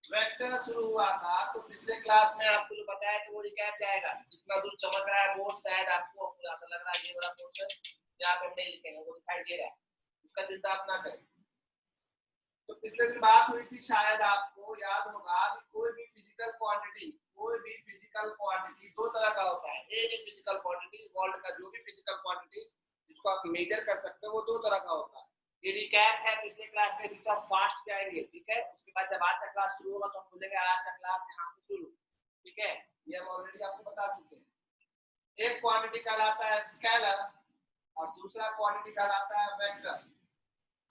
Vector शुरू हुआ था तो पिछले क्लास में आपको जो बताया था वो रिकैप जाएगा। जितना दूर चमक रहा है बोर्ड शायद आपको ज्यादा लग रहा है ये वाला पोर्शन यहाँ पे हम नहीं लिखेंगे, वो दिखाई दे रहा है, उसका चिंता आप ना करें। तो पिछले दिन बात हुई थी, शायद आपको याद होगा कि कोई भी फिजिकल क्वांटिटी दो तरह का होता है। एक फिजिकल क्वांटिटी, वर्ल्ड का जो भी फिजिकल क्वांटिटी जिसको आप मेजर कर सकते हो वो दो तरह का होता है। ये रिकैप है पिछले क्लास में, इसका फास्ट जाएंगे, ठीक है। उसके बाद जब आज का क्लास शुरू होगा तो हम बोलेंगे आज का क्लास यहाँ से शुरू, ठीक है। ये हम ऑलरेडी आपको बता चुके हैं। एक क्वांटिटी कहलाता है स्केलर और दूसरा क्वांटिटी कहलाता है वेक्टर।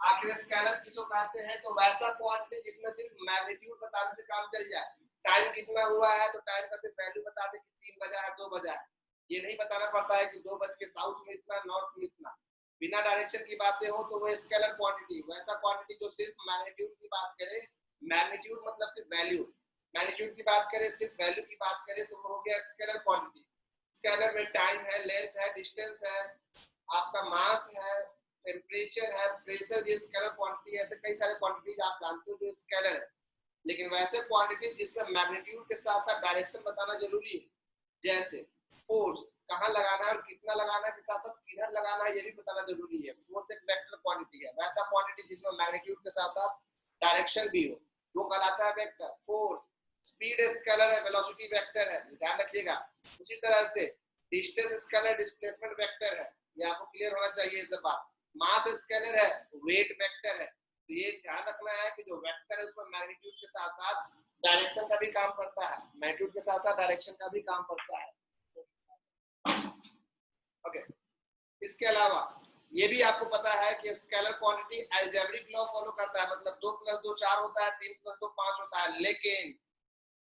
आखिर स्केलर किसको कहते हैं? तो वैसा क्वांटिटी जिसमें सिर्फ मैग्नीट्यूड बताने से काम चल जाए। टाइम कितना हुआ है तो टाइम का सिर्फ वैल्यू बता दे कि 3 बजा है 2 बजा है, ये नहीं बताना पड़ता है कि 2 बज के साउथ में इतना, नॉर्थ में इतना। बिना डायरेक्शन की बातें हो तो वो स्केलर क्वांटिटी। वैसा क्वांटिटी जो सिर्फ मैग्नीट्यूड की बात करे, मैग्नीट्यूड मतलब सिर्फ वैल्यू, मैग्नीट्यूड की बात करे, सिर्फ वैल्यू की बात करे तो वो हो गया स्केलर क्वांटिटी। स्केलर में टाइम है, लेंथ है, डिस्टेंस है, आपका मास है, टेम्परेचर है, प्रेशर, ये स्केलर क्वांटिटी है। ऐसे कई सारे क्वांटिटीज आप जानते हो जो स्केलर है। लेकिन वैसे क्वांटिटी जिसमें मैग्नीट्यूड के साथ साथ डायरेक्शन बताना जरूरी है, जैसे फोर्स कहाँ लगाना है और कितना लगाना है, के साथ साथ किधर लगाना है ये भी बताना जरूरी है। फोर्स एक वेक्टर क्वांटिटी है। वैसा क्वांटिटी जिसमें मैग्नीट्यूड के साथ साथ डायरेक्शन भी हो वो कहलाता है वेक्टर। फोर्स स्पीड स्केलर है, वेलोसिटी वेक्टर है, ध्यान रखिएगा। उसी तरह से डिस्टेंस स्केलर, डिस्प्लेसमेंट वेक्टर है, ये आपको क्लियर होना चाहिए इस बात। मास स्केलर है, वेट वेक्टर है। तो ये ध्यान रखना है कि जो वेक्टर है उसमें मैग्नीट्यूड के साथ साथ डायरेक्शन का भी काम पड़ता है, मैग्नीट्यूड के साथ साथ डायरेक्शन का भी काम पड़ता है। ओके, इसके अलावा ये भी आपको पता है कि scalar quantity algebraic law follow करता है, मतलब 2 + 2 4 होता है, 3 + 2 5 होता है। लेकिन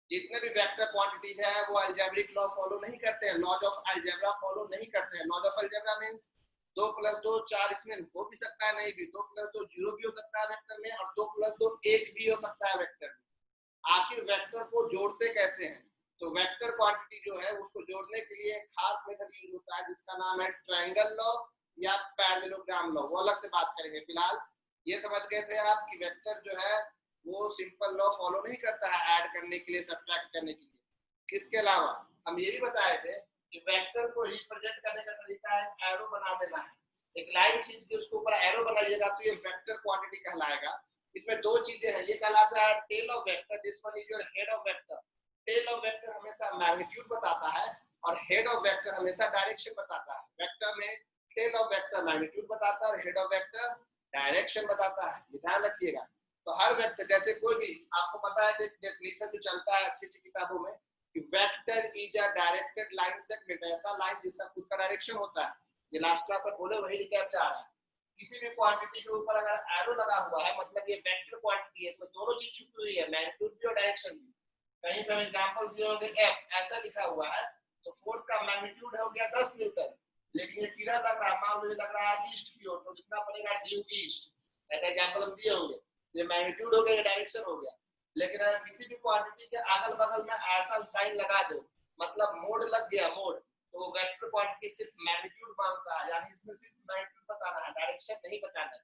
जितने भी वेक्टर क्वांटिटीज है वो अलजेब्रिक लॉ फॉलो नहीं करते हैं, लॉज ऑफ अलजेब्रा फॉलो नहीं करते हैं। लॉज ऑफ अलजेब्रा मींस 2 + 2 4, इसमें हो भी सकता है नहीं भी, 2 + 2 0 भी हो सकता है वेक्टर में, और 2 + 2 1 भी हो सकता है वेक्टर में। आखिर वेक्टर को जोड़ते कैसे हैं? तो वेक्टर क्वांटिटी जो है उसको जोड़ने के लिए एक खास मेथड यूज होता है जिसका नाम है ट्रायंगल लॉ या पैरेललोग्राम लॉ। वो अलग से बात करेंगे। फिलहाल ये समझ गए थे आप कि वेक्टर जो है वो सिंपल लॉ फॉलो नहीं करता है ऐड करने के लिए, सब्ट्रैक्ट करने के लिए। इसके अलावा हम ये भी बताए थे कि वेक्टर को रिप्रेजेंट करने का तरीका है एरो बना देना है। एक लाइन खींच के उसके ऊपर एरो बनाइएगा तो ये वेक्टर क्वांटिटी कहलाएगा। इसमें दो चीजें हैं, ये कहलाता है tail of vector, this one is your head of vector. Tail of vector हमेशा मैग्नीट्यूड बताता है और हेड ऑफ वेक्टर हमेशा डायरेक्शन बताता है। वेक्टर में टेल ऑफ वेक्टर मैग्नीट्यूड बताता है और हेड ऑफ वेक्टर डायरेक्शन बताता है, ध्यान रखिएगा। तो हर वेक्टर, जैसे कोई भी आपको पता है डेफिनेशन जो चलता है अच्छी अच्छी किताबों में कि vector is a directed line segment, ऐसा लाइन जिसका खुद का डायरेक्शन होता है। ये लास्ट क्लास में बोले वही रिकैप जा रहा है। किसी भी क्वांटिटी के ऊपर अगर एरो लगा हुआ है मतलब ये वेक्टर क्वांटिटी है, इसमें दोनों चीज छुपी हुई है, मैग्नीट्यूड भी और डायरेक्शन भी। कहीं पे एग्जांपल दिए होंगे एफ ऐसा लिखा हुआ है तो फोर्स का मैग्नीट्यूड हो गया 10 न्यूटन, लेकिन ये किधर लग रहा है? मान लो लग रहा है ईस्ट की ओर, तो कितना पड़ेगा? Due east. ऐसा एग्जांपल हम दिए होंगे। ये मैग्नीट्यूड हो गया, ये डायरेक्शन हो गया। लेकिन अगर किसी भी क्वांटिटी के अगल बगल में ऐसा साइन लगा दो मतलब मोड लग गया, मोड, तो वेक्टर क्वांटिटी सिर्फ मैग्नीट्यूड मांगता है, यानी इसमें सिर्फ मैग्नीट्यूड बताना है, डायरेक्शन नहीं बताना है।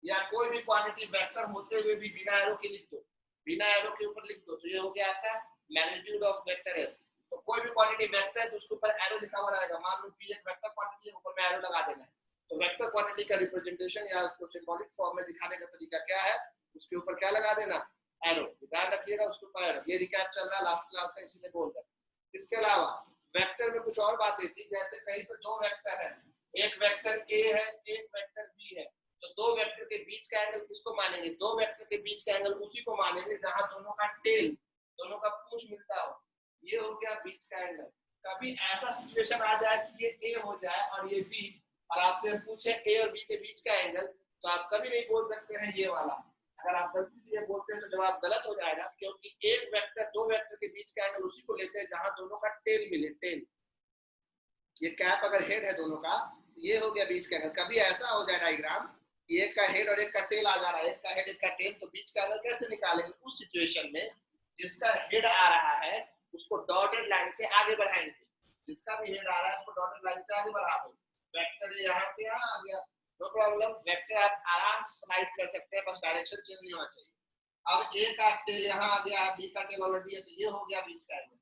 या कोई भी क्वांटिटी वेक्टर होते हुए भी बिना एरो के लिख दो, बिना एरो के ऊपर लिख दो, तो ये हो गया आपका मैग्नीट्यूड ऑफ वेक्टर एफ। तो कोई भी क्वांटिटी वेक्टर है तो उसके ऊपर एरो लिखा हुआ रहेगा। मान लो पी एक वेक्टर क्वांटिटी है, ऊपर में एरो लगा देना है। तो वेक्टर क्वांटिटी का रिप्रेजेंटेशन या उसको सिंबॉलिक फॉर्म में दिखाने का तरीका क्या है? उसके ऊपर क्या लगा देना? एरो। ध्यान रखिएगा उसके ऊपर एरो। ये रिकैप चल रहा है लास्ट क्लास का, इसीलिए बोल रहे हैं। इसके अलावा वेक्टर में कुछ और बातें थी, जैसे कहीं पर दो वेक्टर है, एक वेक्टर ए है एक वेक्टर बी है, तो दो वेक्टर के बीच का एंगल किसको मानेंगे? दो वेक्टर के बीच का एंगल उसी को मानेंगे जहां दोनों का टेल, दोनों का पूंछ मिलता हो। ये हो गया बीच का एंगल। कभी ऐसा सिचुएशन आ जाए कि ये ए हो जाए और ये बी, और आपसे पूछे ए और बी के बीच का एंगल, तो आप कभी नहीं बोल सकते हैं ये वाला। अगर आप गलती से ये बोलते हैं तो जवाब गलत हो जाएगा, क्योंकि एक वेक्टर दो वेक्टर के बीच का एंगल उसी को लेते हैं जहां दोनों का टेल मिले, टेल। ये कैप अगर हेड है दोनों का, तो ये हो गया बीच का एंगल। कभी ऐसा हो जाए डायग्राम, एक का हेड और एक का टेल आ जा रहा है, एक का हेड एक का टेल, तो बीच का एंगल कैसे निकालेंगे? उस सिचुएशन में जिसका हेड आ रहा है उसको डॉटेड लाइन से आगे बढ़ाएंगे, जिसका भी हेड आ रहा है उसको डॉटेड लाइन से आगे बढ़ा दो। वेक्टर यहाँ से यहाँ आ गया, नो प्रॉब्लम। वेक्टर आप आराम से स्लाइड कर सकते हैं, बस डायरेक्शन चेंज नहीं होना चाहिए। अब ए का टेल यहाँ आ गया, बी का टेल ऑलरेडी है, तो ये हो गया बीच का एंगल।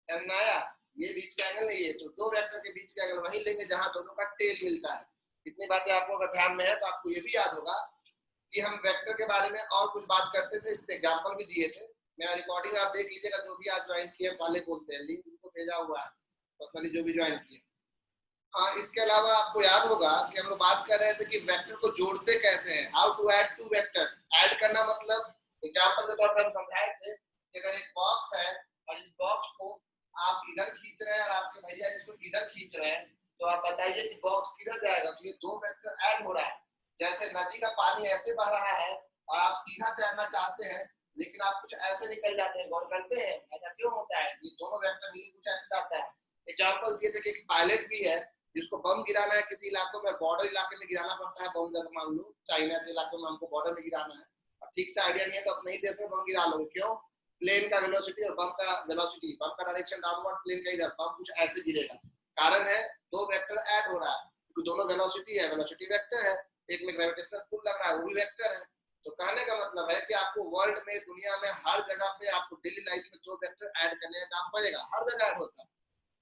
समझ में आया? ये बीच का एंगल नहीं है, तो दो वेक्टर के बीच का एंगल वही लेंगे जहां दोनों का टेल मिलता है। इतनी बातें आपको अगर ध्यान में है तो आपको ये भी याद होगा कि हम वेक्टर के बारे में और कुछ बात करते थे, इस पे एग्जाम्पल भी दिए थे। मेरा रिकॉर्डिंग आप देख लीजिएगा, जो भी आज ज्वाइन किए पहले बोलते हैं, लिंक उनको भेजा हुआ है पर्सनली जो भी ज्वाइन किए। हाँ, इसके अलावा आपको याद होगा कि हम लोग बात कर रहे थे कि वेक्टर को जोड़ते कैसे हैं, how to add two vectors. Add करना मतलब एग्जांपल के तौर पर हम समझाए थे कि अगर एक बॉक्स है और इस बॉक्स को आप इधर खींच रहे हैं और आपके भैया इसको इधर खींच रहे हैं, तो आप बताइए कि बॉक्स किधर जाएगा। तो ये दो वेक्टर ऐड हो रहा है। जैसे नदी का पानी ऐसे बह रहा है और आप सीधा तैरना चाहते हैं, लेकिन आप कुछ ऐसे निकल जाते हैं। गौर करते हैं ऐसा क्यों होता है? ये दोनों वेक्टर मिलकर कुछ ऐसे जाता है। एग्जाम्पल दिए थे कि एक पायलट भी है जिसको बम गिराना है किसी इलाकों में, बॉर्डर इलाके में गिराना पड़ता है बम। जब मान लो चाइना के इलाके में हमको बॉर्डर में गिराना है और ठीक से आइडिया नहीं है तो अपने ही देश में बम गिरा लो। क्यों? प्लेन का वेलोसिटी और बम का वेलोसिटी, बम का डायरेक्शन डाउनवर्ड, प्लेन का इधर, बम कुछ ऐसे गिरेगा। कारण है दो वेक्टर ऐड हो रहा है, क्योंकि दोनों वेलोसिटी है, वेलोसिटी वेक्टर है, एक में ग्रेविटेशनल पुल लग रहा है वो भी वेक्टर है। तो कहने का मतलब है कि आपको वर्ल्ड में, दुनिया में हर जगह पे आपको डेली लाइफ में दो वेक्टर ऐड करने का काम पड़ेगा। हर जगह ऐड होता है,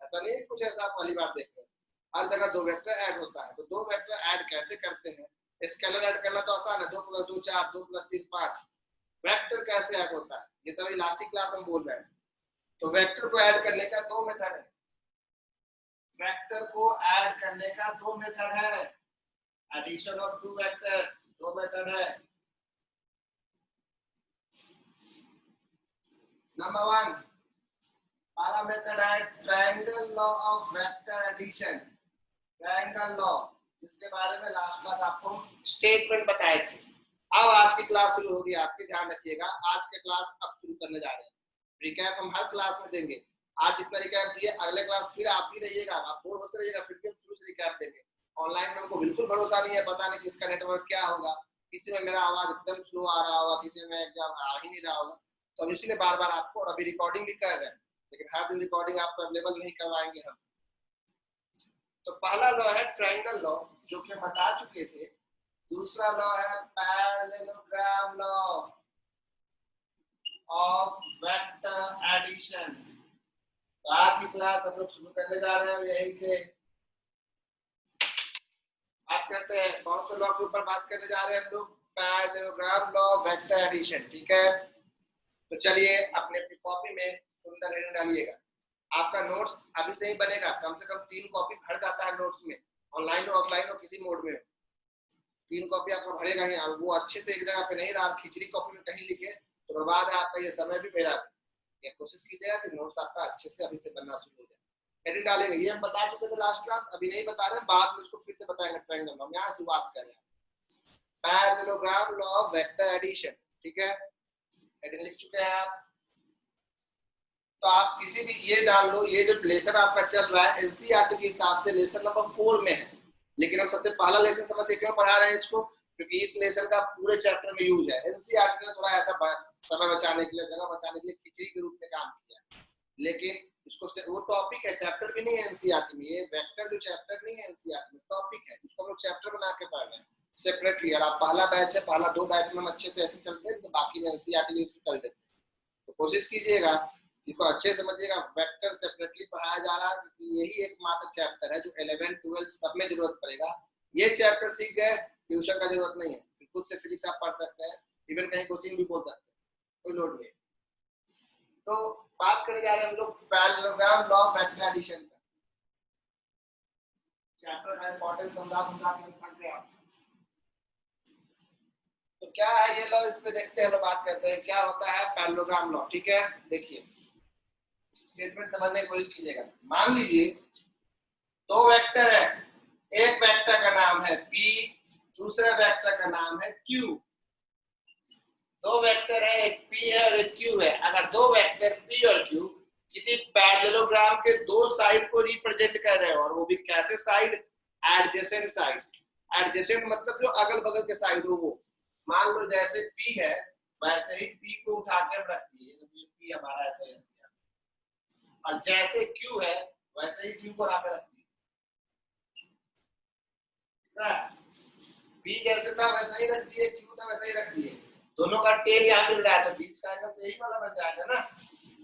ऐसा नहीं कुछ ऐसा आप पहली बार देख रहे हैं, हर जगह दो वेक्टर ऐड होता है। तो दो वेक्टर ऐड कैसे करते हैं? स्केलर ऐड करना तो आसान है, 2 + 2 4, 2 + 3 5। वेक्टर कैसे ऐड होता है ये सब लास्ट क्लास हम बोल रहे हैं। तो वेक्टर को ऐड करने का दो मेथड है। वेक्टर को ऐड करने का दो मेथड है। एडिशन ऑफ टू वेक्टर्स, दो मेथड है। नंबर 1 पहला मेथड है triangle law of vector addition. Triangle law, जिसके बारे में लास्ट क्लास आपको स्टेटमेंट बताए थे। अब आज की क्लास शुरू होगी, आपके ध्यान रखिएगा। आज के क्लास अब शुरू करने जा रहे हैं। रिकैप हम हर क्लास में देंगे। आज जितना रिकैप दिए अगले क्लास फिर आप ही रहिएगा, आप बोर होते रहिएगा, फिर भी हम शुरू से रिकैप देंगे। ऑनलाइन में हमको बिल्कुल भरोसा नहीं है, पता नहीं किसका नेटवर्क क्या होगा, किसी में मेरा आवाज एकदम स्लो आ रहा होगा, किसी में एकदम आ ही नहीं रहा होगा। तो हम इसीलिए बार बार आपको, और अभी रिकॉर्डिंग भी कर रहे हैं, लेकिन हर दिन रिकॉर्डिंग आपको अवेलेबल नहीं करवाएंगे हम। तो पहला लॉ है ट्रायंगल लॉ, जो कि हम बता चुके थे। दूसरा लॉ है parallelogram law of vector addition. तो आज की क्लास हम लोग शुरू करने जा रहे हैं यहीं से। बात करते हैं कौन से लॉ के ऊपर बात करने जा रहे हैं हम लोग? Parallelogram law of vector addition. ठीक है, तो चलिए अपने अपनी कॉपी में सुंदर हेडिंग डालिएगा। आपका नोट्स अभी से ही बनेगा, कम से कम 3 कॉपी भर जाता है नोट्स में, ऑनलाइन हो ऑफलाइन हो किसी मोड में। 3 कॉपी आपका भरेगा ही, और वो अच्छे से एक जगह पे नहीं रहा, खिचड़ी कॉपी में कहीं लिखे तो बर्बाद है आपका ये समय भी, मेरा भी। ये कोशिश कीजिएगा कि नोट्स आपका अच्छे से अभी से बनना शुरू हो जाए। हेडिंग डालेंगे, ये हम बता चुके थे लास्ट क्लास, अभी नहीं बता रहे, बाद में इसको फिर से बताएंगे। ट्रायंगल हम यहाँ शुरुआत कर रहे हैं, parallelogram law of vector addition. ठीक है, हेडिंग लिख चुके हैं आप। तो आप किसी भी, ये जान लो, ये जो लेसन आपका चल रहा है एनसीईआरटी के हिसाब से लेसन नंबर 4 में है, लेकिन हम सबसे पहला लेसन समझिए क्यों पढ़ा रहे हैं इसको, क्योंकि इस लेसन का पूरे चैप्टर में यूज है। एनसीईआरटी ने थोड़ा ऐसा समय बचाने के लिए, जगह बचाने के लिए खिचड़ी के रूप में काम किया, लेकिन इसको वो टॉपिक है, चैप्टर भी नहीं है एनसीईआरटी में। ये वेक्टर जो चैप्टर नहीं है एनसीईआरटी में, टॉपिक है, उसको हम लोग चैप्टर बना के पढ़ रहे हैं सेपरेटली। और आप पहला बैच है, पहला 2 बैच में हम अच्छे से ऐसे चलते हैं, तो बाकी में एनसीईआरटी चल देते हैं। तो कोशिश कीजिएगा, इसको अच्छे समझिएगा, वेक्टर सेपरेटली पढ़ाया जा रहा है, क्योंकि यही एकमात्र चैप्टर है जो 11 12 सब में जरूरत पड़ेगा। ये चैप्टर सीख गए, ट्यूशन का जरूरत नहीं है, खुद से फिजिक्स आप पढ़ सकते हैं, इवन कहीं कोचिंग भी बोल सकते हैं, कोई लोड नहीं। तो बात करने जा रहे हैं हम लोग parallelogram law of vector addition का। चैप्टर का इंपॉर्टेंस समझा के हम थक गए। तो क्या है ये लॉ, इस पे देखते हैं, बात करते हैं क्या होता है पैरेललोग्राम लॉ। ठीक है, देखिए स्टेटमेंट समझने की कोशिश कीजिएगा। मान लीजिए 2 वेक्टर है, एक वेक्टर का नाम है P, दूसरे वेक्टर का नाम है Q। 2 वेक्टर है, एक P है और एक Q है। अगर 2 वेक्टर P और Q किसी पैरेललोग्राम के 2 साइड को रिप्रेजेंट कर रहे हो, और वो भी कैसे साइड? Adjacent sides. एडजेसेंट मतलब जो अगल बगल के साइड हो वो। मान लो जैसे P है वैसे ही P को उठा के रख दिए, P हमारा ऐसे है, और जैसे Q है वैसे ही Q को लाकर रख दिए। P जैसे था वैसा ही रख दिए, Q था वैसा ही रख दिए। दोनों का टेल यहाँ मिल रहा है तो बीच का एंगल तो यही वाला बन जाएगा ना।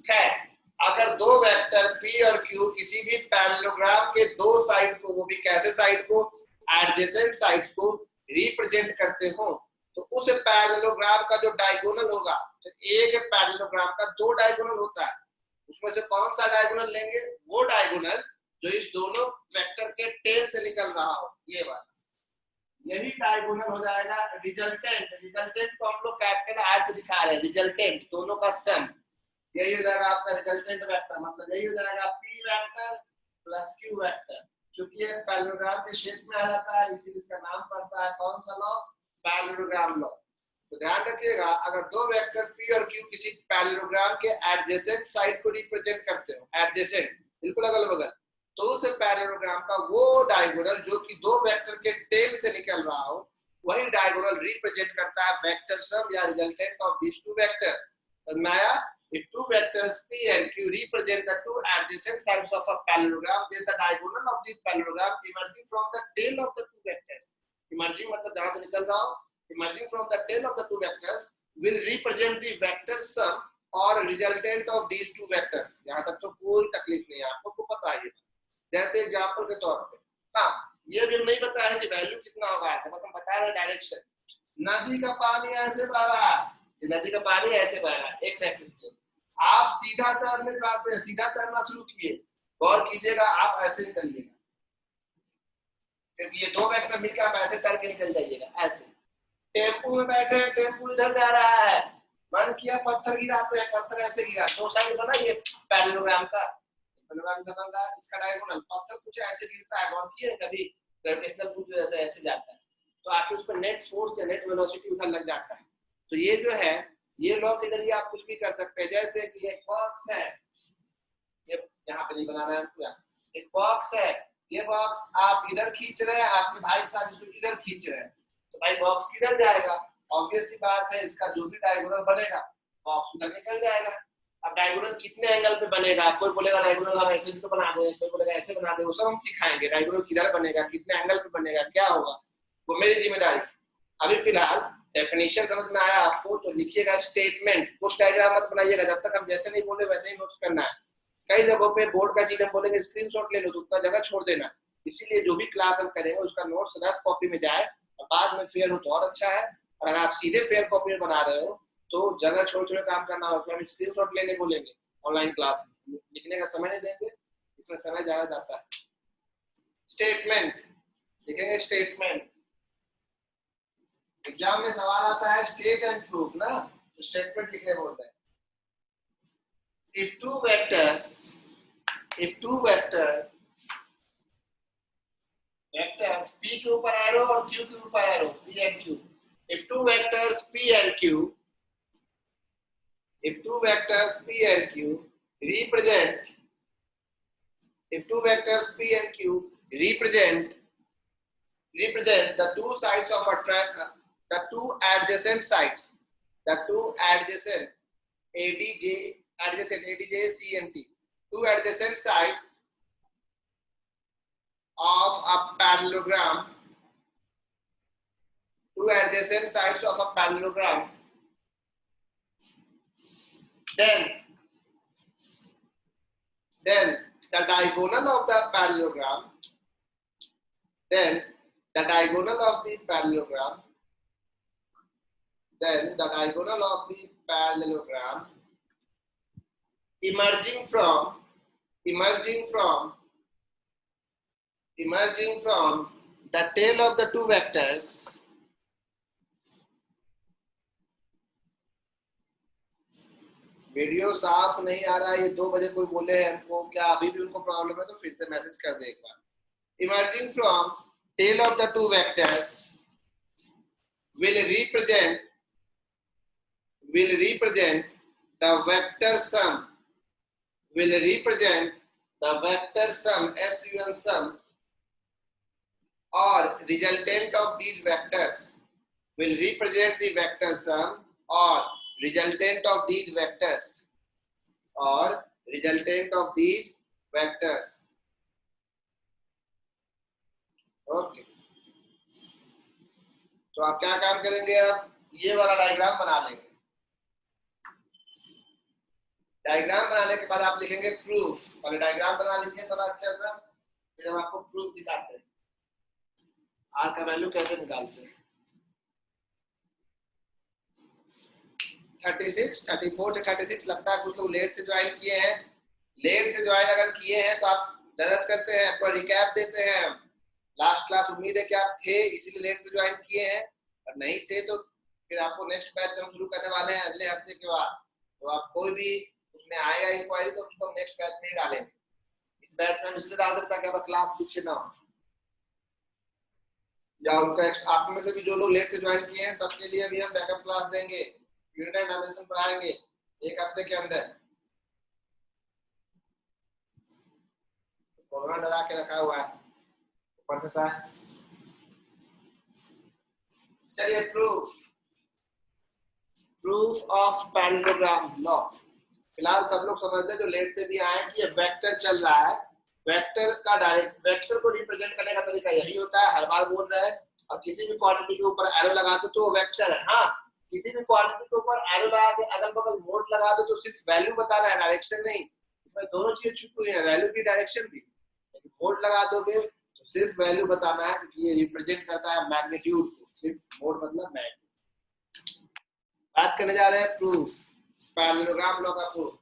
खैर, अगर दो वेक्टर P और Q किसी भी पैरेललोग्राम के दो साइड को, वो भी कैसे साइड को, एडजेसेंट साइड्स को रिप्रेजेंट करते हो, तो उस पैरेललोग्राम का जो डायगोनल होगा, तो एक पैरेललोग्राम का दो डायगोनल होता है, उसमें से कौन सा डायगोनल लेंगे, वो डायगोनल जो इस दोनों वेक्टर के टेल से निकल रहा हो, ये वाला, यही डायगोनल हो जाएगा रिजल्टेंट। रिजल्टेंट को हम लोग कैपिटल आर से दिखा रहे हैं, रिजल्टेंट दोनों का सम, यही हो जाएगा आपका रिजल्टेंट वेक्टर, मतलब यही हो जाएगा P vector plus Q vector. चूंकि ये पैरेललोग्राम के शेप में आ जाता है, इसीलिए इसका नाम पड़ता है कौन सा लॉ, पैरेललोग्राम लॉ। तो ध्यान रखिएगा, अगर दो वेक्टर P और Q किसी पैरेललोग्राम के एडजेसेंट साइड को रिप्रेजेंट करते हो, एडजेसेंट बिल्कुल अगल बगल, तो उस पैरेललोग्राम का वो डायगोनल जो कि दो वेक्टर के टेल से निकल रहा हो, वही डायगोनल रिप्रेजेंट करता है वेक्टर सम या resultant of these two vectors. समझाया? If two vectors P and Q represent the two adjacent sides of a parallelogram, then the diagonal of the parallelogram emerging from the tail of the two vectors, emerging मतलब जहाँ से निकल रहा हो, emerging from the tail of the two vectors will represent the vector sum or resultant of these two vectors। यहाँ तक तो कोई तकलीफ नहीं है, आपको पता है। जैसे एग्जाम्पल के तौर पे, हाँ, ये भी नहीं पता है कि वैल्यू कितना होगा, बस हम बता रहे हैं डायरेक्शन। नदी का पानी ऐसे बह रहा है, नदी का पानी ऐसे बह रहा है एक्स एक्सिस पे, आप सीधा तैरने चाहते हैं, सीधा तैरना शुरू किए, गौर कीजिएगा आप ऐसे निकलिएगा, क्योंकि ये दो वेक्टर मिलकर आप ऐसे तैर के निकल जाइएगा ऐसे। टेम्पू में बैठे हैं, टेम्पू इधर जा रहा है, मन किया पत्थर गिराते हैं, पत्थर ऐसे गिरा, दो साइड बना ये पैरेललोग्राम का, इसका डायगोनल पत्थर कुछ ऐसे गिरता है, गौर किए कभी, ग्रेविटेशनल पुल जैसे ऐसे जाता है, तो आखिर उस पर नेट फोर्स या नेट वेलोसिटी उधर लग जाता है। तो ये जो है, ये लॉ के जरिए आप कुछ भी कर सकते हैं। जैसे कि एक बॉक्स है, ये यहाँ पे नहीं बनाना है पूरा, एक बॉक्स है, ये बॉक्स आप इधर खींच रहे हैं, आपके भाई साहब इसको इधर खींच रहे हैं, तो भाई बॉक्स किधर जाएगा, ऑब्वियस सी बात है, इसका जो भी डायगोनल बनेगा बॉक्स उधर निकल जाएगा। अब डायगोनल कितने एंगल पे बनेगा, कोई बोलेगा डायगोनल हम ऐसे भी तो बना दें, कोई बोलेगा ऐसे बना दें, वो सब हम सिखाएंगे, डायगोनल किधर बनेगा, कितने एंगल पे बनेगा, क्या होगा, वो मेरी जिम्मेदारी। अभी फिलहाल डेफिनेशन समझ में आया आपको, तो लिखिएगा स्टेटमेंट, कुछ डायग्राम मत बनाइएगा, जब तक हम जैसे नहीं बोले वैसे ही नोट्स करना है। कई जगहों पे बोर्ड का चीज हम बोलेंगे स्क्रीनशॉट ले लो, तो उतना जगह छोड़ देना, इसीलिए जो भी क्लास हम करेंगे उसका नोट्स रफ कॉपी में जाए, और बाद में फेयर हो तो और अच्छा है, और अगर आप सीधे फेयर कॉपी में बना रहे हो तो जगह छोड़ छोड़ काम करना हो, तो हम स्क्रीनशॉट लेने बोलेंगे ऑनलाइन क्लास में, लिखने का समय नहीं देंगे, इसमें समय ज्यादा जाता है। स्टेटमेंट लिखेंगे, स्टेटमेंट एग्जाम में सवाल आता है स्टेट एंड प्रूफ ना, तो स्टेटमेंट लिखने बोलते हैं। if two vectors P के ऊपर एरो और Q के ऊपर arrow P and Q, if two vectors P and Q represent the two sides of a triangle, the two adjacent sides, adjacent CNT, two adjacent sides of a parallelogram, then the diagonal of the parallelogram, emerging from the tail of the two vectors, video साफ नहीं आ रहा है, ये 2 बजे कोई बोले हैं हमको, क्या अभी भी उनको प्रॉब्लम है तो फिर से मैसेज कर दे एक बार। Emerging from tail of the two vectors will represent the vector sum, sum or resultant of these vectors, will represent the vector sum or resultant of these vectors, okay. तो आप क्या काम करेंगे, अब ये वाला डायग्राम बना लेंगे। डायग्राम बनाने के बाद आप लिखेंगे प्रूफ। पहले डायग्राम बना लीजिए थोड़ा अच्छा सा, फिर हम आपको प्रूफ दिखाते हैं आर का वैल्यू कैसे निकालते हैं। 36, 34 से 36 लगता है कुछ लोग लेट से ज्वाइन किए हैं। लेट से ज्वाइन अगर किए हैं तो आप मदद करते हैं, आपको रिकैप देते हैं। लास्ट क्लास उम्मीद है कि आप थे इसीलिए लेट से ज्वाइन किए हैं, और नहीं थे तो फिर आपको नेक्स्ट बैच हम शुरू करने वाले हैं अगले हफ्ते के बाद। तो आप कोई भी उसमें आएगा इंक्वायरी तो उसको हम नेक्स्ट बैच में ही डालेंगे। इस बैच में हम इसलिए डाल देते ताकि आपका क्लास पीछे ना हो, या उनका आप में से भी जो लोग लेट से ज्वाइन किए हैं सबके लिए भी हम बैकअप क्लास देंगे, यूनिट एंड डायमेंशन पढ़ाएंगे एक हफ्ते के अंदर। कोरोना डरा के रखा हुआ है ऊपर से साइंस। चलिए प्रूफ ऑफ पैरेललोग्राम लॉ। फिलहाल सब लोग समझते हैं जो लेट से भी आए कि ये वेक्टर चल रहा है, वेक्टर का डायरेक्ट वेक्टर को रिप्रेजेंट करने का तरीका यही होता है, हर बार बोल रहे हैं। और किसी भी क्वांटिटी के ऊपर एरो लगा दो तो वेक्टर है। हाँ, किसी भी क्वांटिटी के ऊपर एरो लगा के अगल बगल मोड लगा दो तो सिर्फ वैल्यू बता रहा है, डायरेक्शन नहीं। इसमें दोनों चीजें छुपी हुई है, वैल्यू भी डायरेक्शन भी। मोड लगा दोगे तो सिर्फ वैल्यू बताना है क्योंकि ये रिप्रेजेंट करता है मैग्नीट्यूड को, सिर्फ मोड मतलब मैग्नीट्यूड। बात करने जा रहे हैं प्रूफ, पैरेललोग्राम लॉ का प्रूफ।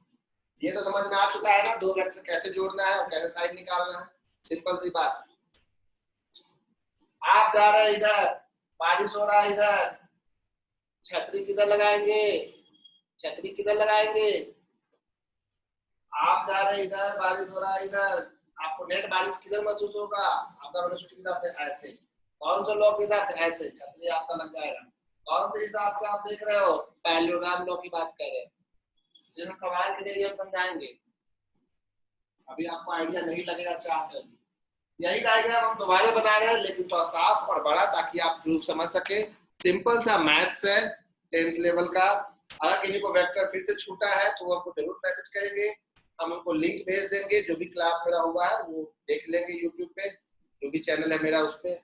ये तो समझ में आ चुका है ना, दो वेक्टर कैसे जोड़ना है और कैसे साइड निकालना है, सिंपल सी बात। आप जा रहे हैं इधर, बारिश हो रहा है इधर, छतरी किधर लगाएंगे, छतरी किधर लगाएंगे। आप जा रहे हैं इधर, बारिश हो रहा है इधर, आपको नेट बारिश किधर महसूस होगा, आपका वेलोसिटी के हिसाब से ऐसे, कौन सा लॉ के हिसाब से ऐसे, छतरी आपका लग जाएगा। कौन से हिसाब से आप देख रहे हो, पैरेललोग्राम लॉ की बात कर रहे हैं, जैसे सवाल के लिए हम समझाएंगे, अभी आपको आइडिया नहीं लगेगा चाहते। यही डायग्राम हम दोबारा बना रहे हैं लेकिन थोड़ा साफ और बड़ा, ताकि आप प्रूफ समझ सके। सिंपल सा मैथ्स है 10th लेवल का। अगर किसी को वेक्टर फिर से छूटा है तो वो आपको जरूर मैसेज करेंगे, हम उनको लिंक भेज देंगे, जो भी क्लास मेरा हुआ है वो देख लेंगे यूट्यूब पे, जो भी चैनल है मेरा उस पर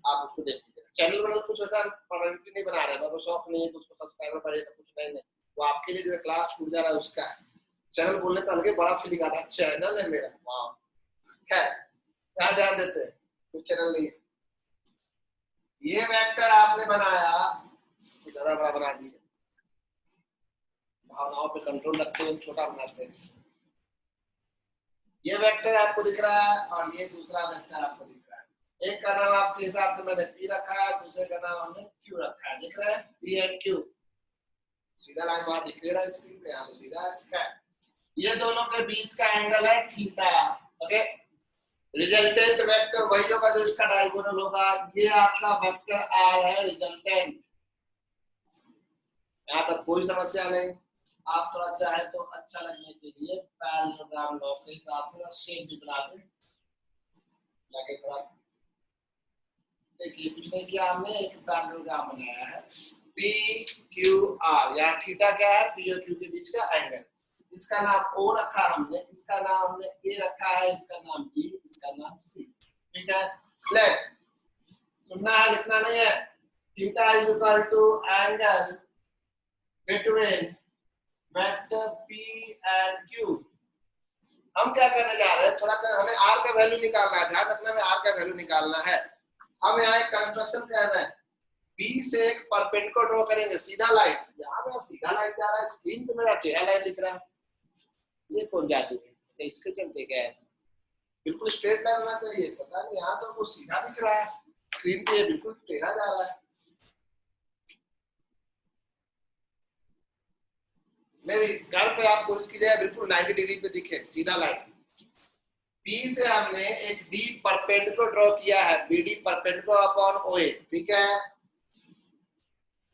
आप उसको देख लीजिएगा। चैनल पर कुछ ऐसा परमानेंटली नहीं बना रहे, मेरे को शौक नहीं है कि उसको सब्सक्राइबर बढ़े, सब कुछ नहीं है, वो आपके लिए जो क्लास छूट जा रहा है उसका है। चैनल बोलने पर अलग बड़ा फीलिंग आता है, चैनल है मेरा, वाह। खैर क्या ध्यान देते हैं, कुछ चैनल नहीं। ये वेक्टर आपने बनाया, ज्यादा बड़ा बना दिया, भावनाओं पे कंट्रोल रखते हुए छोटा बनाते हैं। ये वेक्टर आपको दिख रहा है और ये दूसरा वेक्टर आपको दिख रहा है। एक का नाम आपके हिसाब से मैंने P रखा है, दूसरे का नाम हमने Q रखा है, दिख रहा है P एंड Q। सीधा लाइन वहां दिख रहा है स्क्रीन पे, यहाँ सीधा है। ये दोनों के बीच का एंगल है थीटा। ओके, रिजल्टेंट वेक्टर वही होगा जो इसका डायगोनल होगा। ये आपका वेक्टर R है रिजल्टेंट। यहाँ तक कोई समस्या नहीं। आप थोड़ा चाहे तो अच्छा लगने के लिए पैरेललोग्राम लॉ के हिसाब से शेप भी बना दें, लगे थोड़ा। देखिए कुछ नहीं किया हमने, एक पैरेललोग्राम बनाया है पी क्यू आर। यहाँ थीटा क्या है, पी और क्यू के बीच का एंगल। इसका नाम ओ रखा हमने, इसका नाम हमने ए रखा है, इसका नाम बी, इसका नाम सी। ठीक है, लेट सुनना है लिखना नहीं है। Theta is equal to angle between vector P and Q। हम क्या करने जा रहे हैं, थोड़ा हमें R का वैल्यू निकालना है, ध्यान रखना हमें R का वैल्यू निकालना है। हम यहाँ एक कंस्ट्रक्शन कर रहे हैं, B से एक परपेंडिकुलर ड्रॉ करेंगे, सीधा लाइन। यहाँ पे सीधा लाइन जा रहा है, स्क्रीन पे मेरा टेढ़ा लाइन लिख रहा है, ये कौन जादू है, इसके चलते क्या है, बिल्कुल स्ट्रेट लाइन होना चाहिए, पता नहीं यहाँ तो कुछ सीधा दिख रहा है, स्क्रीन पे बिल्कुल टेढ़ा जा रहा है। मेरी घर पे आप कोशिश कीजिए बिल्कुल 90 डिग्री पे दिखे सीधा लाइन। P से हमने एक D परपेंडिकुलर ड्रॉ किया है, BD परपेंडिकुलर अपॉन OA। ठीक है,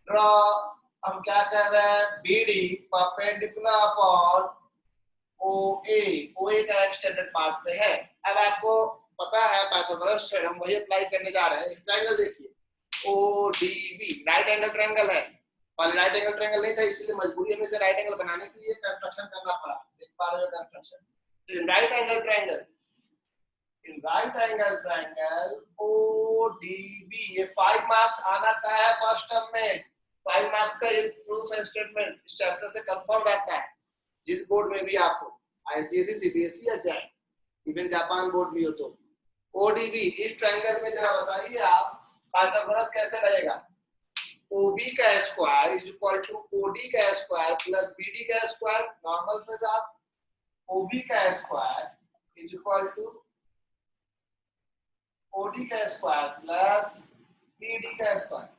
ड्रॉ हम क्या कर रहे हैं, BD perpendicular upon OA। OA का एक्सटेंडेड पार्ट पे है। अब आपको पता है पाइथागोरस थ्योरम, वही अप्लाई करने जा रहे हैं। एक ट्रायंगल देखिए ODB, राइट एंगल ट्रायंगल है। पहले राइट एंगल ट्रायंगल नहीं था, इसलिए मजबूरी में से राइट एंगल बनाने के लिए कंस्ट्रक्शन करना पड़ा। देख पा रहे हो construction, right angle triangle, in right angle triangle ODB। ये 5 मार्क्स आना था है फर्स्ट टर्म में, 5 मार्क्स का ये प्रूफ है स्टेटमेंट इस चैप्टर से कंफर्म रहता है, जिस बोर्ड में भी आपको आईसीएसई सीबीएसई या जैन इवन जापान बोर्ड भी हो तो। ओडीबी इस ट्रायंगल में जरा बताइए आप पाइथागोरस कैसे लगेगा। ओबी का square is equal to OD का स्क्वायर प्लस बीडी का स्क्वायर। नॉर्मल से आप ओबी का square is equal to OD का स्क्वायर प्लस बीडी का स्क्वायर।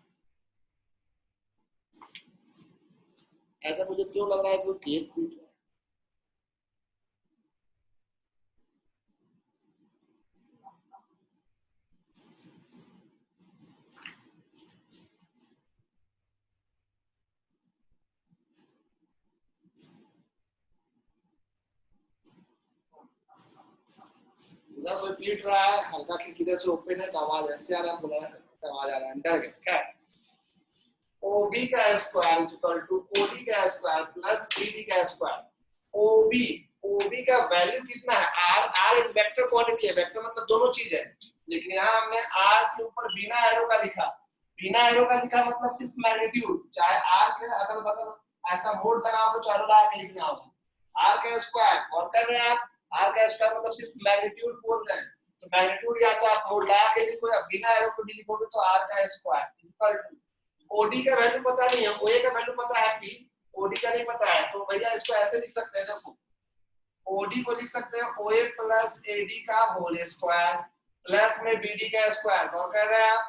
ऐसा मुझे क्यों लग रहा है कि केक पीट रहा है। इधर कोई पीट रहा है, हल्का कि किधर से ओपन है तो आवाज ऐसे आ रहा है, बोला आवाज आ रहा है डर गया। ओबी का square is equal to OD का स्क्वायर प्लस बीडी का स्क्वायर। ओबी ओबी का वैल्यू कितना है, आर। आर एक वेक्टर क्वांटिटी है, वेक्टर मतलब दोनों चीज है, लेकिन यहाँ हमने आर के ऊपर बिना एरो का लिखा। बिना एरो का लिखा मतलब सिर्फ मैग्नीट्यूड, चाहे आर के अगर मतलब ऐसा मोड लगाओ तो चारों लगा के लिखना होगा। आर का स्क्वायर और कर रहे हैं आप, आर का स्क्वायर मतलब सिर्फ मैग्नीट्यूड बोल रहे हैं, तो मैग्नीट्यूड या तो आप मोड लगा के लिखो या बिना एरो को भी लिखोगे तो आर का स्क्वायर इक्वल टू ओडी का वैल्यू पता नहीं है, ओए का वैल्यू पता है पी, ओडी का नहीं पता है, तो भैया इसको ऐसे लिख सकते हैं। देखो ओडी को लिख सकते हैं ओए प्लस एडी का होल स्क्वायर प्लस में बीडी का स्क्वायर। और कह रहे हैं आप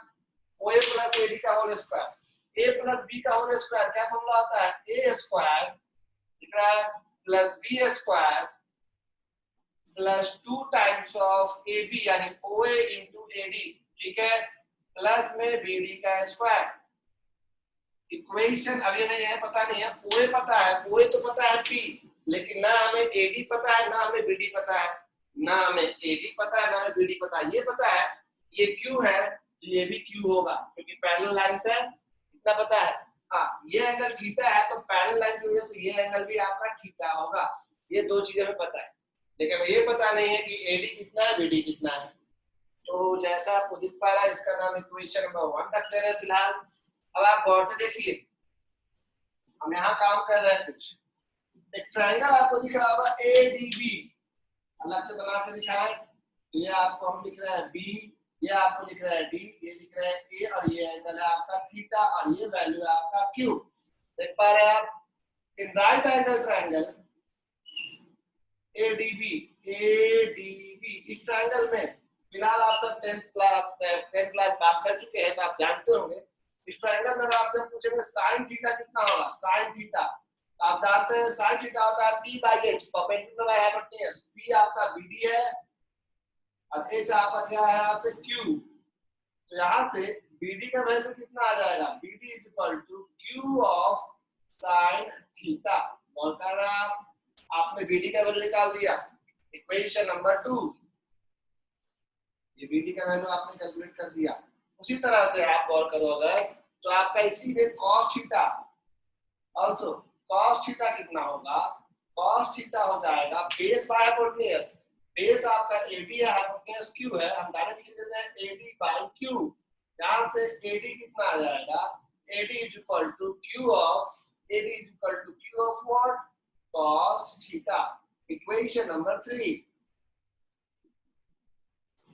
ओए प्लस एडी का whole square. A plus B का होल स्क्वायर क्या फॉर्मूला होता है, ए स्क्वायर दिख रहा है plus B square plus 2 times of A B यानी ओए इंटू एडी, ठीक है, प्लस में बीडी का स्क्वायर। इक्वेशन अभी हमें यह पता नहीं है, ओए पता है, ओए तो पता है पी, लेकिन ना हमें एडी पता है ना हमें बीडी पता है, ना हमें एडी पता है ना हमें बीडी पता है। ये पता है ये क्यू है तो ये भी क्यू होगा क्योंकि पैरेलल लाइंस है, इतना पता है। हाँ ये एंगल थीटा है तो पैरेलल लाइन की वजह से ये एंगल भी आपका थीटा होगा। ये दो चीजें हमें पता है, लेकिन हमें ये पता नहीं है कि एडी कितना है बीडी कितना है। तो जैसा आपको दिख पा रहा है इसका नाम इक्वेशन नंबर 1 रख दे रहे हैं फिलहाल। अब आप गौर से देखिए, हम यहाँ काम कर रहे हैं कुछ, एक ट्रायंगल आपको दिख रहा होगा एडीबी, अलग से बना के दिखा है, ये आपको हम लिख रहे हैं बी, ये आपको लिख रहा है डी, ये लिख रहे हैं ए, और ये एंगल है आपका थीटा और ये वैल्यू है आपका क्यू। देख पा रहे हैं आप, in right angle triangle ADB, ADB इस ट्रायंगल में फिलहाल आप सब 10th क्लास पास कर चुके हैं तो आप जानते होंगे। इस ट्रायंगल में आपसे पूछेंगे साइन थीटा कितना होगा, साइन थीटा आप जानते हैं साइन थीटा होता है p by h, perpendicular by hypotenuse. p आपका bd है और h आपका क्या है यहाँ पे q। तो यहाँ से bd का वैल्यू कितना आ जाएगा, bd is equal to q of sine theta. बोलता रहा आपने bd का वैल्यू निकाल दिया, इक्वेशन नंबर 2, ये bd का वैल्यू आपने कैलकुलेट कर दिया। उसी तरह से आप गौर करोगे तो आपका इसी में cos theta also, cos theta कितना होगा, cos थीटा हो जाएगा बेस बाय हाइपोटेन्यूज। बेस आपका AD है, हाइपोटेन्यूज Q है, हम डायरेक्ट लिख देते हैं AD बाय Q। यहां से AD कितना आ जाएगा, AD is equal to Q of, AD is equal to Q of what, cos theta. Equation number 3,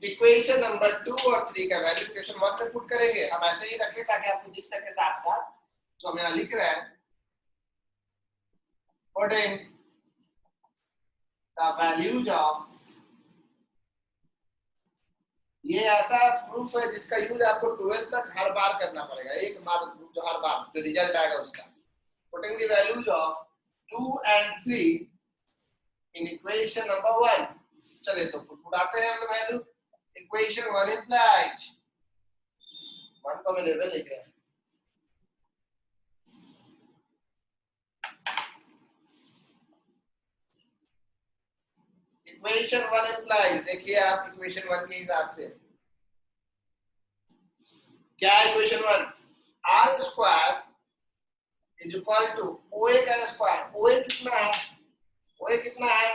equation number 2 और 3 का वैल्यू इक्वेशन 1 में पुट करेंगे। हम ऐसे ही रखें ताकि आपको दिख सके साथ साथ। तो हम यहाँ लिख रहे हैं putting the values of, ये ऐसा प्रूफ है जिसका यूज आपको 12th तक हर बार करना पड़ेगा, एक मात्र प्रूफ जो हर बार जो रिजल्ट आएगा उसका। putting the values of 2 and 3 in equation number 1। चलिए तो उड़ाते हैं हम वैल्यू। इक्वेशन 1 implies 1 को मैं लेवल लिख रहा हूं, इक्वेशन 1 implies, देखिए आप इक्वेशन 1 के हिसाब से क्या है equation 1, R square is equal to OA का स्क्वायर। ओए कितना है, ओए कितना है,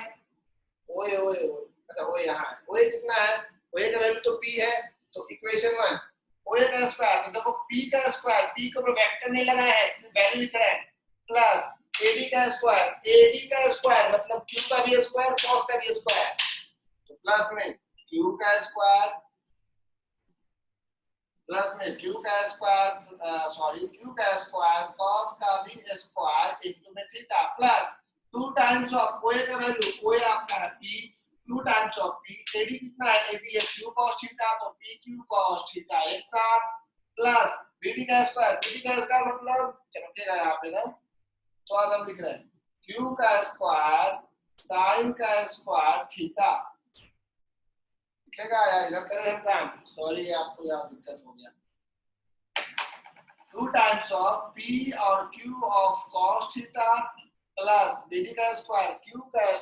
ओए ओए ओए, अच्छा ओए यहाँ है, ओए कितना है, ओए का वैल्यू तो p है, तो इक्वेशन 1 ओए का स्क्वायर, तो देखो पी का स्क्वायर, पी को वेक्टर नहीं लगाया है, सिर्फ वैल्यू लिख रहे हैं, प्लस एडी का स्क्वायर, एडी का स्क्वायर मतलब क्यू का भी स्क्वायर कॉस का भी स्क्वायर, तो प्लस में क्यू का स्क्वायर, प्लस में क्यू का स्क्वायर सॉरी क्यू का स्क्वायर कॉस का भी स्क्वायर इनटू में theta plus 2 times of OA का वैल्यू, ओए आपका है P, 2 times of P, AD कितना है, एडी है क्यू cos थीटा, तो पी क्यू cos थीटा एक साथ प्लस बीडी का स्क्वायर, बीडी का स्क्वायर मतलब चमकेगा यहाँ पे ना, तो आज हम लिख रहे हैं क्यू का स्क्वायर साइन का स्क्वायर थीटा, लिखेगा या इधर करें हम काम, सॉरी आपको यहाँ दिक्कत हो गया, 2 टाइम्स ऑफ पी और Q of cos theta plus BD का स्क्वायर क्यू का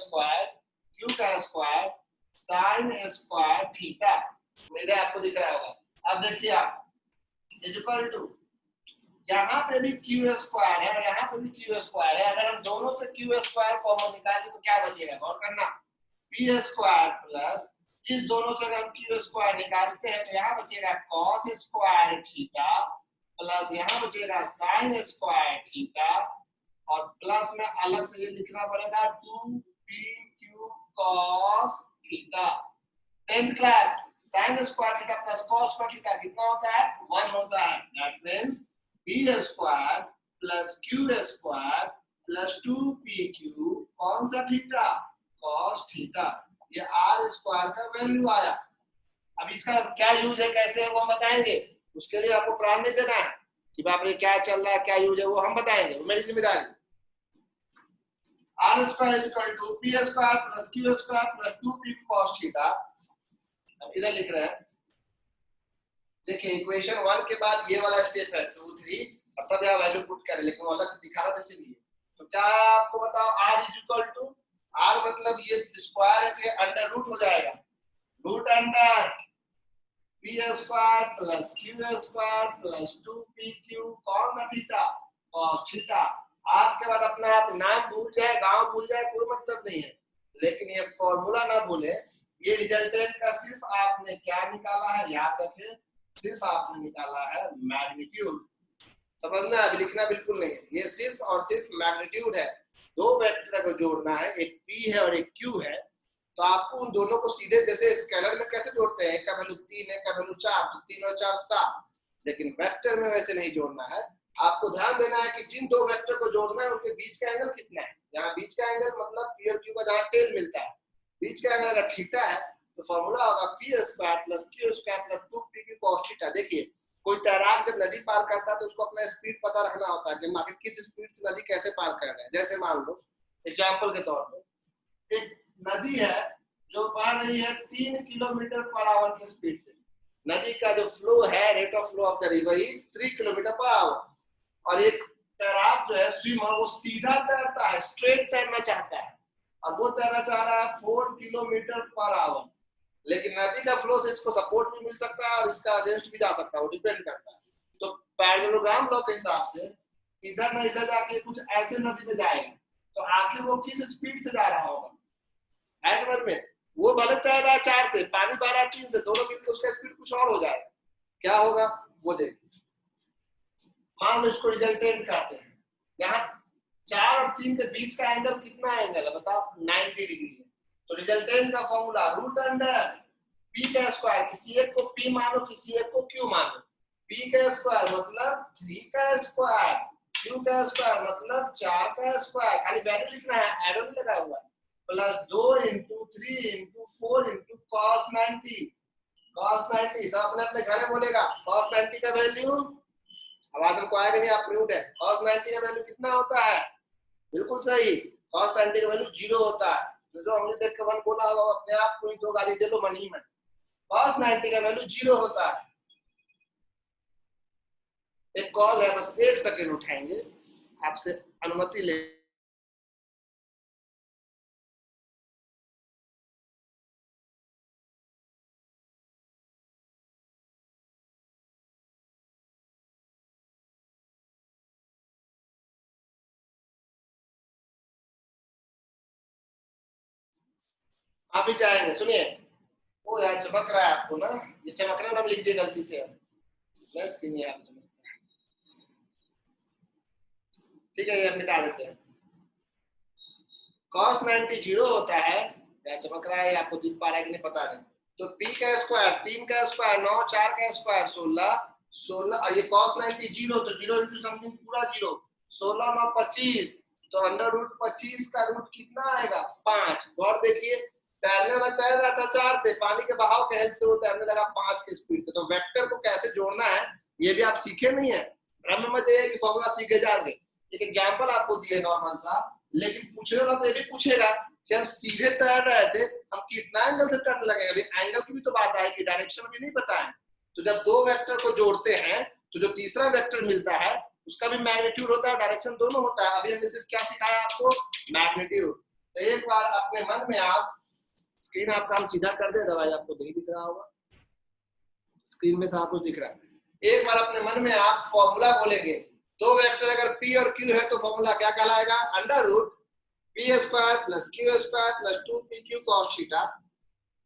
स्क्वायर साइन स्क्वायर थीटा, मेरे आपको दिख रहा होगा। अब देखिए आप इक्वल टू यहाँ पे भी क्यू स्क्वायर है और यहाँ पे भी क्यू स्क्वायर है, अगर हम दोनों से क्यू स्क्वायर कॉमन निकालें तो क्या बचेगा, गौर करना, पी स्क्वायर प्लस इस दोनों से अगर हम क्यू स्क्वायर निकालते हैं तो यहाँ बचेगा कॉस स्क्वायर थीटा प्लस यहाँ बचेगा साइन स्क्वायर थीटा और प्लस में अलग से ये लिखना पड़ेगा 2pq cos theta. 10th class sign square theta plus cos square theta कितना होता है, 1 होता है, that means p square plus q square plus 2pq कौन सा थीटा, cos थीटा, ये r स्क्वायर का वैल्यू आया। अब इसका क्या यूज है, कैसे है वो हम बताएंगे, उसके लिए आपको प्राण नहीं देना है कि बाप रे क्या चल रहा है, क्या यूज है, वो हम बताएंगे, वो मेरी जिम्मेदारी। r square is equal to p square plus q square plus 2p cos theta. अब इधर लिख रहे हैं, देखिए इक्वेशन 1 के बाद ये वाला स्टेप है 2 3 और तब यहाँ वैल्यू पुट करें, लेकिन अलग से दिखा रहा था इसीलिए, तो क्या आपको बताओ r is equal to, r मतलब ये स्क्वायर है तो ये अंडर रूट हो जाएगा, root under p square plus q square plus 2pq कौन सा थीटा, cos थीटा। आज के बाद अपना आप नाम भूल जाए, गांव भूल जाए, कोई मतलब नहीं है, लेकिन ये फॉर्मूला ना भूले, ये रिजल्टेंट का सिर्फ आपने क्या निकाला है, याद रखें, सिर्फ आपने निकाला है मैग्नीट्यूड, समझना है, लिखना बिल्कुल नहीं है, ये सिर्फ और सिर्फ मैग्नीट्यूड है, दो वेक्टर को जोड़ना है, एक p है और एक q है, तो आपको उन दोनों को सीधे जैसे स्केलर में कैसे जोड़ते हैं, एक का वैल्यू 3 है, एक का वैल्यू 4, तो 3 और 4 7, लेकिन वेक्टर में वैसे नहीं जोड़ना है, आपको ध्यान देना है कि जिन दो वेक्टर को जोड़ना है उनके बीच का एंगल कितना है, यहाँ बीच का एंगल मतलब p और q का जहाँ टेल मिलता है, बीच का एंगल अगर थीटा है तो फॉर्मूला होगा p square plus q square plus 2pq cos theta. देखिए कोई तैराक जब नदी पार करता है तो उसको अपना स्पीड पता रखना होता है कि आगे किस स्पीड से नदी कैसे पार कर रहे हैं, जैसे मान लो एग्जांपल के तौर पे एक नदी है जो बह रही है 3 किलोमीटर पर आवर की स्पीड से, नदी का जो फ्लो है, rate of flow of the river is 3 kilometre per hour, और एक तैराक जो है स्विमर वो सीधा तैरता है, स्ट्रेट तैरना चाहता है, और वो तैरना चाह रहा है 4 किलोमीटर पर आवर, लेकिन नदी का फ्लो से इसको सपोर्ट भी मिल सकता है और इसका अगेंस्ट भी जा सकता है, वो डिपेंड करता है। तो पैरेललोग्राम लॉ के हिसाब से इधर ना इधर जाके कुछ ऐसे नदी में जाएगा, तो आखिर वो किस स्पीड से जा रहा होगा, ऐसे समझ में, वो भले तैर रहा है 4 से, पानी बह रहा है 3 से, दोनों मिलकर उसका स्पीड कुछ और हो जाएगा, क्या होगा वो देखिए, मान लो इसको रिजल्टेंट कहते हैं, यहाँ 4 और 3 के बीच का एंगल कितना एंगल है बताओ, 90 डिग्री है, तो रिजल्टेंट का फॉर्मूला रूट अंडर p का स्क्वायर, किसी एक को p मानो किसी एक को q मानो, p का स्क्वायर मतलब 3 का स्क्वायर, q का स्क्वायर मतलब 4 का स्क्वायर, खाली वैल्यू लिखना है, एरो नहीं लगा हुआ है, plus 2 into 3 into 4 into cos 90, cos 90 सब अपने अपने घर में बोलेगा, cos 90 का वैल्यू आवाज हमको आएगा नहीं, आप म्यूट है, cos 90 का वैल्यू कितना होता है, बिल्कुल सही, cos 90 का वैल्यू 0 होता है, तो जो हमने देख के मन बोला होगा अपने आप को ही 2 गाली दे लो मन ही में, cos 90 का वैल्यू 0 होता है। एक कॉल है, बस 1 सेकंड उठाएंगे, आपसे अनुमति ले, आप ही चाहेंगे, सुनिए, वो यार चमक रहा है आपको ना, ये चमकना नाम लिख दिए गलती से, प्लस की यहाँ पे चमकता है, ठीक है, ये मिटा देते हैं। cos 90 जीरो होता है, क्या चमक रहा है आपको दिख पा रहा है कि नहीं पता नहीं। तो p का स्क्वायर 3 का स्क्वायर 9, 4 का स्क्वायर 16, 16 ये cos 90 जीरो, तो जीरो इंटू समथिंग पूरा जीरो, 16 9 25, तो अंडर रूट 25 का रूट कितना आएगा 5। और देखिए तैरने में तैर रहा था 4 से, पानी के बहाव के हेल्प से वो तैरने लगा 5 की स्पीड से। तो वेक्टर को कैसे जोड़ना है ये भी आप सीखे नहीं है, ब्रह्म मत ये कि फॉर्मूला सीखे जा रहे। एक एग्जांपल आपको दिए नॉर्मल सा, लेकिन पूछने वाला तो ये भी पूछेगा कि हम सीधे तैर रहे थे, हम कितना एंगल से तैरने लगे। अभी एंगल की भी तो बात आएगी, डायरेक्शन भी नहीं पता है। तो जब दो वेक्टर को जोड़ते हैं तो जो तीसरा वेक्टर मिलता है उसका भी मैग्नीट्यूड होता है, डायरेक्शन दोनों होता है। अभी हमने सिर्फ क्या सिखाया आपको, मैग्नीट्यूड। तो एक बार अपने मन में आप, स्क्रीन आपका हम सीधा कर दे, दवाई आपको नहीं दिख रहा होगा, स्क्रीन में साफ कुछ दिख रहा है। एक बार अपने मन में आप फॉर्मूला बोलेंगे, दो वेक्टर अगर p और q है तो फॉर्मूला क्या कहलाएगा, under root p square plus q square plus 2pq cos theta.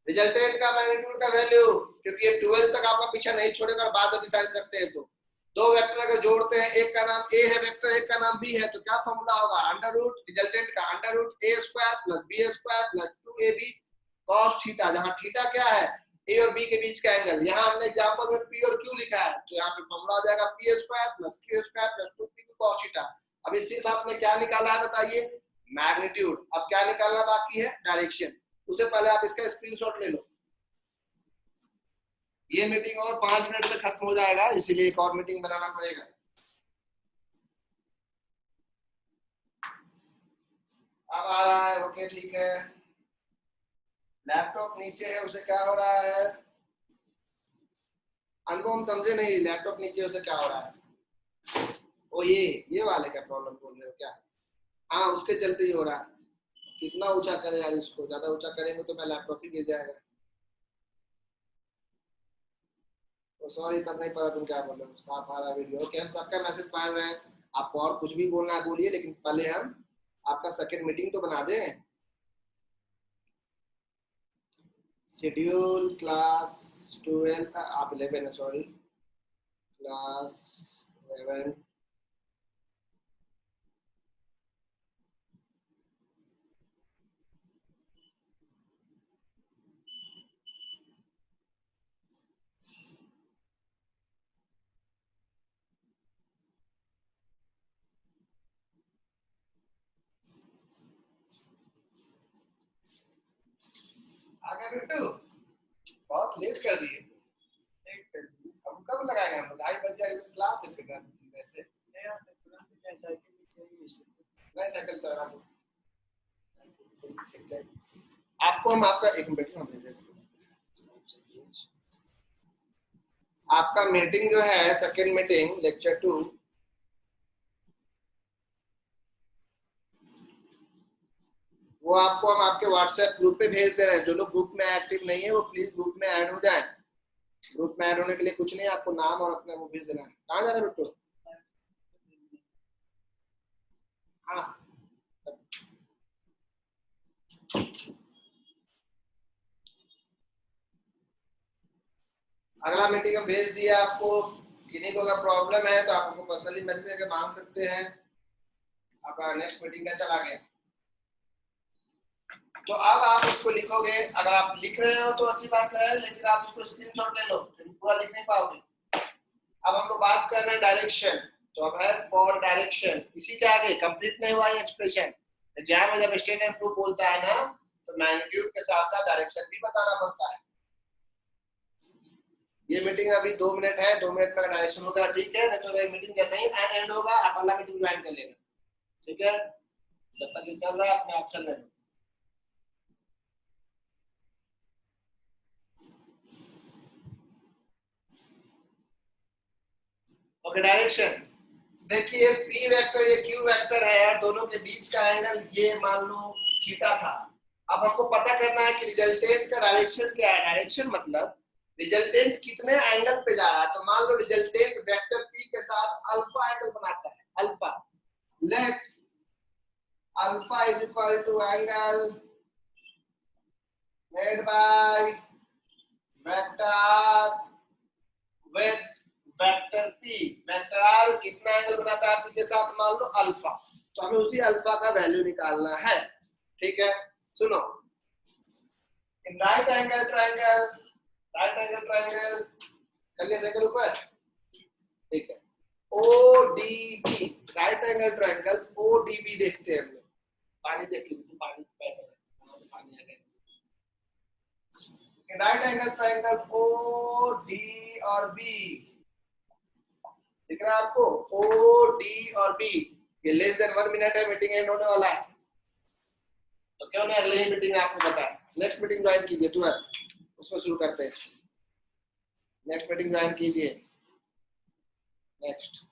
Resultant का मैग्नीट्यूड का वैल्यू, क्योंकि ये 12 तक आपका पीछा नहीं छोड़ेगा और बाद में भी साइंस रखते हैं, तो दो वेक्टर अगर जोड़ते हैं, एक का नाम a है वेक्टर, एक का नाम b है, तो क्या फॉर्मूला होगा, अंडर रूट रिजल्टेंट का under root a square plus b square plus 2ab cos theta, जहां थीटा क्या है ए और बी के बीच का एंगल। यहाँ हमने एग्जांपल में पी और क्यू लिखा है, तो यहाँ पे फॉर्मूला आ जाएगा P square plus Q square plus 2p cos theta. अभी सिर्फ आपने क्या निकाला है बताइए, मैग्नीट्यूड। अब क्या निकालना बाकी है, डायरेक्शन। उससे पहले आप इसका स्क्रीनशॉट ले लो। ये मीटिंग और 5 मिनट में खत्म हो जाएगा, इसीलिए एक और मीटिंग बनाना पड़ेगा। अब आ रहा है, ओके ठीक है। लैपटॉप नीचे है, उसे क्या हो रहा है, अनुपम समझे नहीं, लैपटॉप नीचे उसे क्या हो रहा है। ओ ये वाले का प्रॉब्लम बोल रहे हो क्या, हाँ उसके चलते ही हो रहा है। कितना ऊंचा करें यार इसको, ज्यादा ऊंचा करेंगे तो मैं लैपटॉप ही गिर जाएगा। तो सॉरी, तब नहीं पता तुम क्या बोल रहे हो, साफ आ रहा वीडियो। ओके, हम सबका मैसेज पढ़ रहे हैं, आपको और कुछ भी बोलना है बोलिए, लेकिन पहले हम आपका सेकंड मीटिंग तो बना दें। शेड्यूल क्लास 12, आप 11 है, सॉरी क्लास 11। आ गया बिट्टू, बहुत लेट कर दिए। हम कब लगाएंगे, हम 2:30 बज जाएगा, क्लास है फिर वैसे मैं साइकिल चला लूं। आपको हम आपका एक मिनट में भेज देंगे। आपका मीटिंग जो है सेकंड मीटिंग लेक्चर 2, वो आपको हम आपके व्हाट्सएप ग्रुप पे भेज दे रहे हैं। जो लोग ग्रुप में एक्टिव नहीं है वो प्लीज ग्रुप में ऐड हो जाएं। ग्रुप में ऐड होने के लिए कुछ नहीं, आपको नाम और अपना वो भेज देना है। कहाँ जा रहे हैं बिट्टू, हाँ अगला मीटिंग हम भेज दिया आपको। किन्हीं को अगर प्रॉब्लम है तो आप हमको पर्सनली मैसेज करके मांग सकते हैं। आपका नेक्स्ट मीटिंग का चला गया, तो अब आप उसको लिखोगे। अगर आप लिख रहे हो तो अच्छी बात है, लेकिन आप उसको स्क्रीनशॉट ले लो, पूरा लिख नहीं पाओगे। अब हमको बात करना है डायरेक्शन, तो अब है फॉर डायरेक्शन। इसी के आगे कंप्लीट नहीं हुआ ये एक्सप्रेशन। एग्जाम में जब स्टेट एंड प्रूफ बोलता है ना, तो मैग्नीट्यूड के साथ साथ डायरेक्शन भी बताना पड़ता है। ये मीटिंग अभी 2 मिनट है, 2 मिनट में डायरेक्शन होगा, ठीक है, नहीं तो ये मीटिंग जैसे ही एंड होगा आप अगला मीटिंग ज्वाइन कर लेना, ठीक है। जब तक ये चल रहा है अपने ऑप्शन ले लो। ओके, डायरेक्शन देखिए, p वेक्टर ये q वेक्टर है और दोनों के बीच का एंगल ये मान लो थीटा था। अब हमको पता करना है कि रिजल्टेंट का डायरेक्शन क्या है। डायरेक्शन मतलब रिजल्टेंट कितने एंगल पे जा रहा है। तो मान लो रिजल्टेंट वेक्टर p के साथ अल्फा एंगल बनाता है, alpha. Let alpha is equal to angle made by vector with vector P, vector R कितना एंगल बनाता है पी के साथ, मान लो अल्फा, तो हमें उसी अल्फा का वैल्यू निकालना है। ठीक है, सुनो, in right angle triangle, right angle triangle कर लिया सेकंड ऊपर, ठीक है, ओडीबी, राइट एंगल ट्रायंगल ओडीबी देखते हैं हम लोग। पानी देख लीजिए, पानी पानी आ गया। Right angle triangle O D और बी दिख रहा है आपको, ओ डी और बी, ये लेस देन 1 मिनट है, मीटिंग एंड होने वाला है, तो क्यों नहीं अगले ही मीटिंग में आपको बताया। नेक्स्ट मीटिंग ज्वाइन कीजिए तुरंत, उसमें शुरू करते हैं। नेक्स्ट मीटिंग ज्वाइन कीजिए। नेक्स्ट